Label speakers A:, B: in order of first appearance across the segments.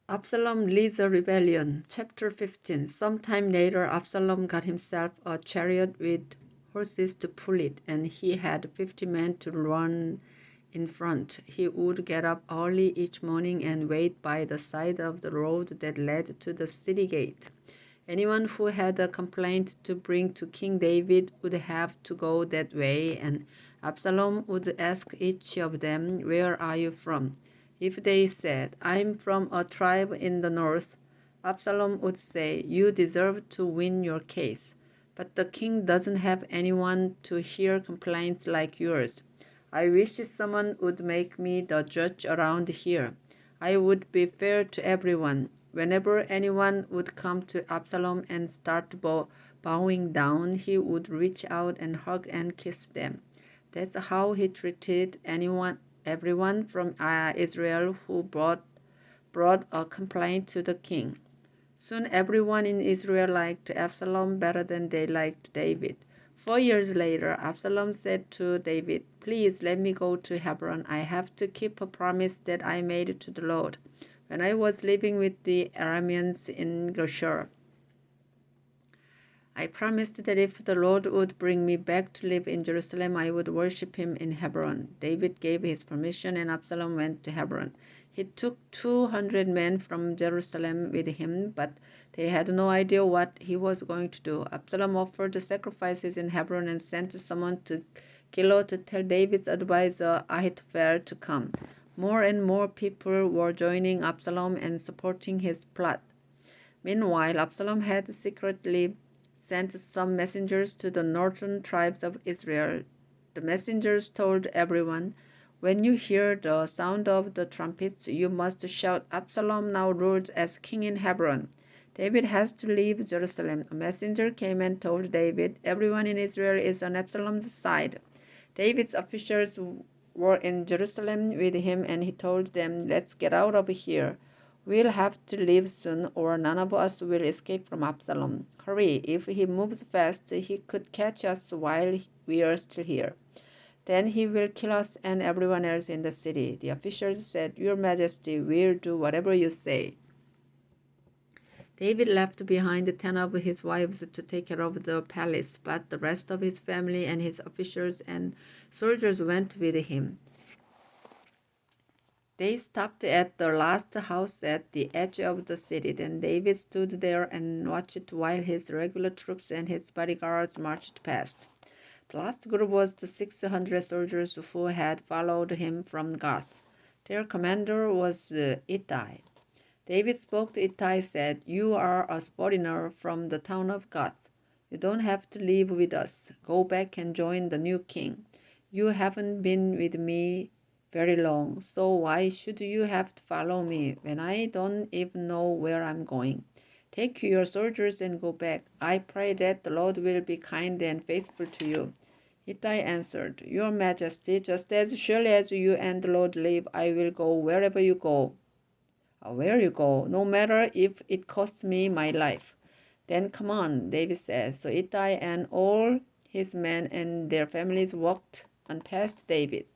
A: Absalom leads a rebellion. Chapter 15. Sometime later, Absalom got himself a chariot with horses to pull it, and he had 50 men to run in front. He would get up early each morning and wait by the side of the road that led to the city gate. Anyone who had a complaint to bring to King David would have to go that way, and Absalom would ask each of them, "Where are you from?" If they said, "I'm from a tribe in the north," Absalom would say, "You deserve to win your case. But the king doesn't have anyone to hear complaints like yours. I wish someone would make me the judge around here. I would be fair to everyone." Whenever anyone would come to Absalom and start bowing down, he would reach out and hug and kiss them. That's how he treated everyone from Israel who brought a complaint to the king. Soon everyone in Israel liked Absalom better than they liked David. 4 years later, Absalom said to David, "Please let me go to Hebron. I have to keep a promise that I made to the Lord when I was living with the Arameans in Geshur. I promised that if the Lord would bring me back to live in Jerusalem, I would worship him in Hebron." David gave his permission, and Absalom went to Hebron. He took 200 men from Jerusalem with him, but they had no idea what he was going to do. Absalom offered sacrifices in Hebron and sent someone to Gilo to tell David's advisor Ahithophel to come. More and more people were joining Absalom and supporting his plot. Meanwhile, Absalom had secretly sent some messengers to the northern tribes of Israel. The messengers told everyone, "When you hear the sound of the trumpets, you must shout, 'Absalom now rules as king in Hebron.' David has to leave Jerusalem." A messenger came and told David, "Everyone in Israel is on Absalom's side." David's officials were in Jerusalem with him, and he told them, "Let's get out of here. We'll have to leave soon, or none of us will escape from Absalom. Hurry, if he moves fast, he could catch us while we are still here. Then he will kill us and everyone else in the city." The officials said, "Your Majesty, we'll do whatever you say." David left behind 10 of his wives to take care of the palace, but the rest of his family and his officials and soldiers went with him. They stopped at the last house at the edge of the city. Then David stood there and watched while his regular troops and his bodyguards marched past. The last group was the 600 soldiers who had followed him from Gath. Their commander was Ittai. David spoke to Ittai, said, "You are a foreigner from the town of Gath. You don't have to live with us. Go back and join the new king. You haven't been with me very long, so why should you have to follow me when I don't even know where I'm going? Take your soldiers and go back. I pray that the Lord will be kind and faithful to you." Ittai answered, "Your Majesty, just as surely as you and the Lord live, I will go wherever you go. Where you go, no matter if it costs me my life." "Then come on," David said. So Ittai and all his men and their families walked on past David.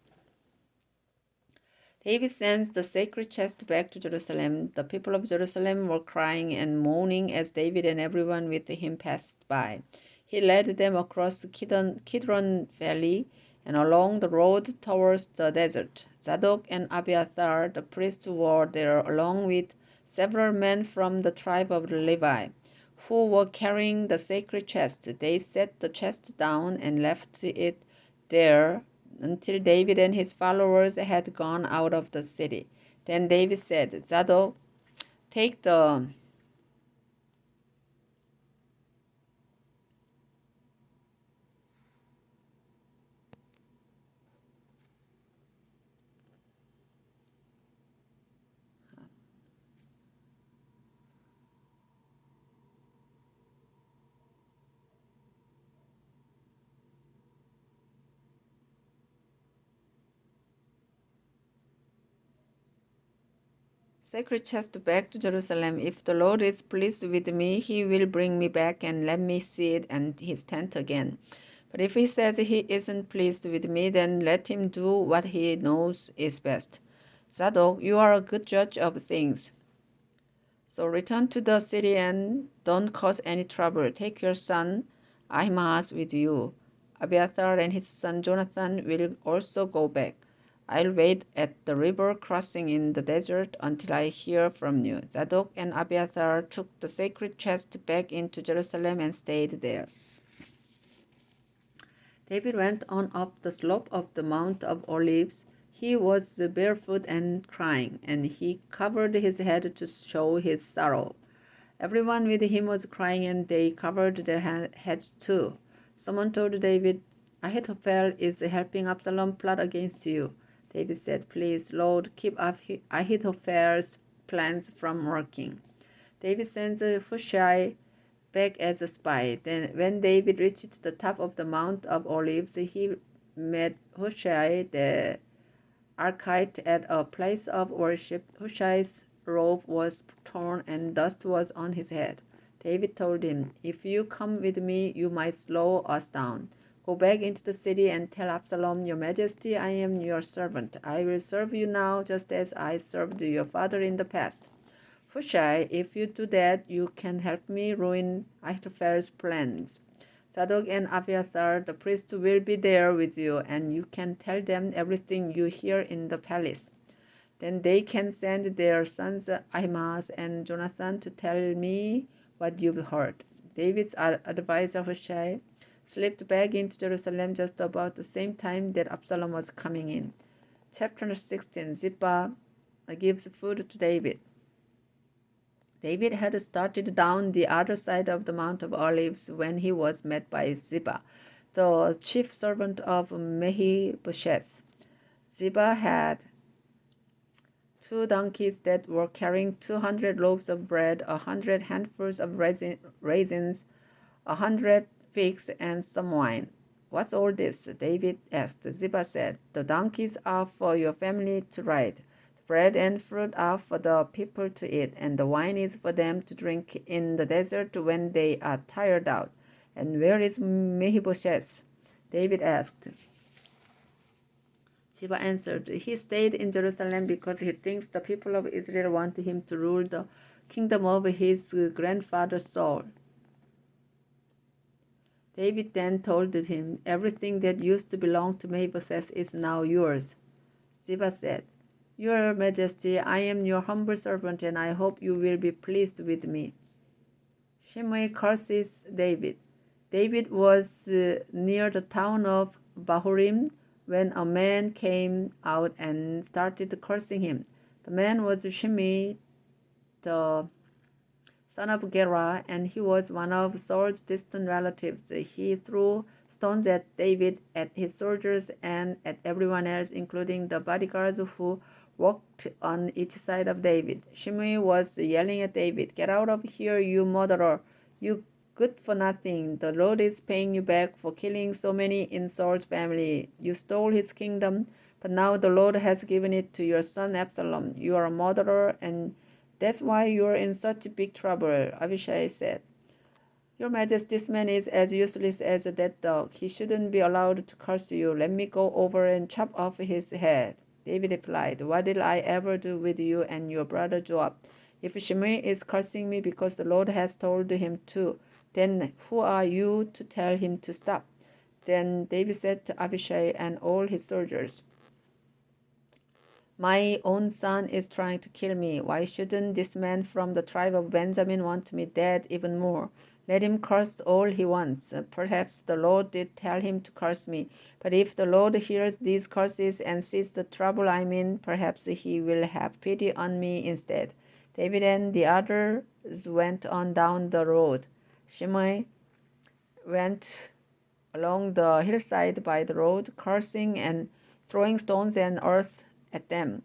A: David sends the sacred chest back to Jerusalem. The people of Jerusalem were crying and mourning as David and everyone with him passed by. He led them across the Kidron Valley and along the road towards the desert. Zadok and Abiathar, the priests, were there along with several men from the tribe of Levi, who were carrying the sacred chest. They set the chest down and left it there until David and his followers had gone out of the city. Then David said, "Zadok, take the sacred chest back to Jerusalem. If the Lord is pleased with me, he will bring me back and let me see it and his tent again. But if he says he isn't pleased with me, then let him do what he knows is best. Zadok, you are a good judge of things. So return to the city and don't cause any trouble. Take your son Ahimaaz with you. Abiathar and his son Jonathan will also go back. I'll wait at the river crossing in the desert until I hear from you." Zadok and Abiathar took the sacred chest back into Jerusalem and stayed there. David went on up the slope of the Mount of Olives. He was barefoot and crying, and he covered his head to show his sorrow. Everyone with him was crying, and they covered their heads too. Someone told David, "Ahithophel is helping Absalom plot against you." David said, "Please, Lord, keep Ahithophel's plans from working." David sends Hushai back as a spy. Then, when David reached the top of the Mount of Olives, he met Hushai the Archite at a place of worship. Hushai's robe was torn and dust was on his head. David told him, "If you come with me, you might slow us down. Go back into the city and tell Absalom, 'Your Majesty, I am your servant. I will serve you now just as I served your father in the past.' Hushai, if you do that, you can help me ruin Ahithophel's plans. Zadok and Abiathar, the priests, will be there with you, and you can tell them everything you hear in the palace. Then they can send their sons Ahimaaz and Jonathan to tell me what you've heard." David's advisor Hushai slipped back into Jerusalem just about the same time that Absalom was coming in. Chapter 16. Ziba gives food to David. David had started down the other side of the Mount of Olives when he was met by Ziba, the chief servant of Mephibosheth. Ziba had 2 donkeys that were carrying 200 loaves of bread, 100 handfuls of raisins, 100 figs, and some wine. "What's all this?" David asked. Ziba said, "The donkeys are for your family to ride. Bread and fruit are for the people to eat, and the wine is for them to drink in the desert when they are tired out." "And where is Mephibosheth?" David asked. Ziba answered, "He stayed in Jerusalem because he thinks the people of Israel want him to rule the kingdom of his grandfather Saul." David then told him, "Everything that used to belong to Mephibosheth is now yours." Ziba said, "Your Majesty, I am your humble servant, and I hope you will be pleased with me." Shimei curses David. David was near the town of Bahurim when a man came out and started cursing him. The man was Shimei, the son of Gera, and he was one of Saul's distant relatives. He threw stones at David, at his soldiers, and at everyone else, including the bodyguards who walked on each side of David. Shimei was yelling at David, "Get out of here, you murderer! You good for nothing! The Lord is paying you back for killing so many in Saul's family. You stole his kingdom, but now the Lord has given it to your son Absalom. You are a murderer, and that's why you're in such big trouble." Abishai said, "Your Majesty, this man is as useless as a dead dog. He shouldn't be allowed to curse you. Let me go over and chop off his head." David replied, "What did I ever do with you and your brother Joab? If Shimei is cursing me because the Lord has told him to, then who are you to tell him to stop?" Then David said to Abishai and all his soldiers, "My own son is trying to kill me. Why shouldn't this man from the tribe of Benjamin want me dead even more? Let him curse all he wants. Perhaps the Lord did tell him to curse me. But if the Lord hears these curses and sees the trouble I'm in, perhaps he will have pity on me instead." David and the others went on down the road. Shimei went along the hillside by the road, cursing and throwing stones and earth at them.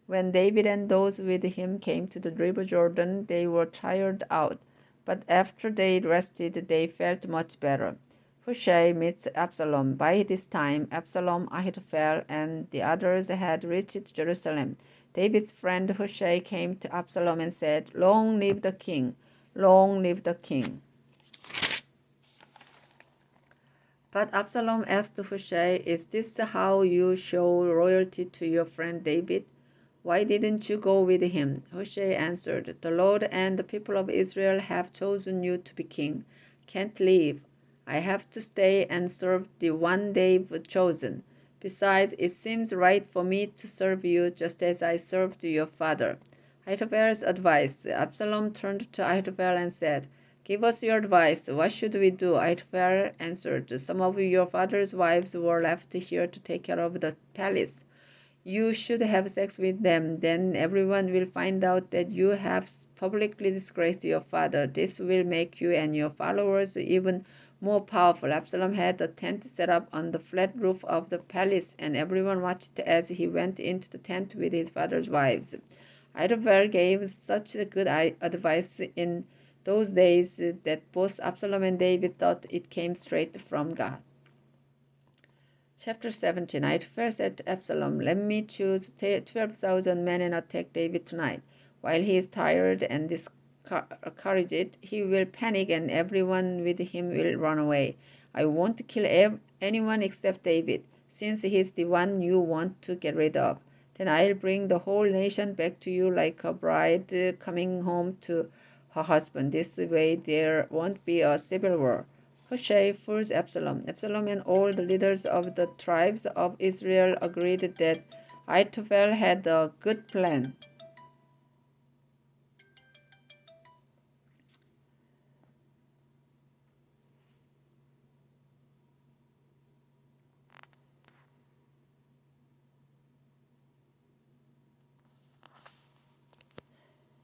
A: When David and those with him came to the river Jordan, they were tired out, but after they rested, they felt much better. Hushai meets Absalom. By this time, Absalom, Ahithophel, and the others had reached Jerusalem. David's friend Hushai came to Absalom and said, "Long live the king! Long live the king!" But Absalom asked Hushai, "Is this how you show loyalty to your friend David? Why didn't you go with him? Hushai answered, The Lord and the people of Israel have chosen you to be king. Can't leave. I have to stay and serve the one they've chosen. Besides, it seems right for me to serve you just as I served your father. Ahithophel's advice. Absalom turned to Ahithophel and said, Give us your advice. What should we do? Ahithophel answered, Some of your father's wives were left here to take care of the palace. You should have sex with them. Then everyone will find out that you have publicly disgraced your father. This will make you and your followers even more powerful. Absalom had a tent set up on the flat roof of the palace, and everyone watched as he went into the tent with his father's wives. Ahithophel gave such good advice in those days that both Absalom and David thought it came straight from God. Chapter 17. Ahithophel said to Absalom, Let me choose 12,000 men and attack David tonight. While he is tired and discouraged, he will panic and everyone with him will run away. I won't kill anyone except David, since he's the one you want to get rid of. Then I'll bring the whole nation back to you like a bride coming home to her husband. This way there won't be a civil war. Hushai fools Absalom. Absalom and all the leaders of the tribes of Israel agreed that Ahithophel had a good plan.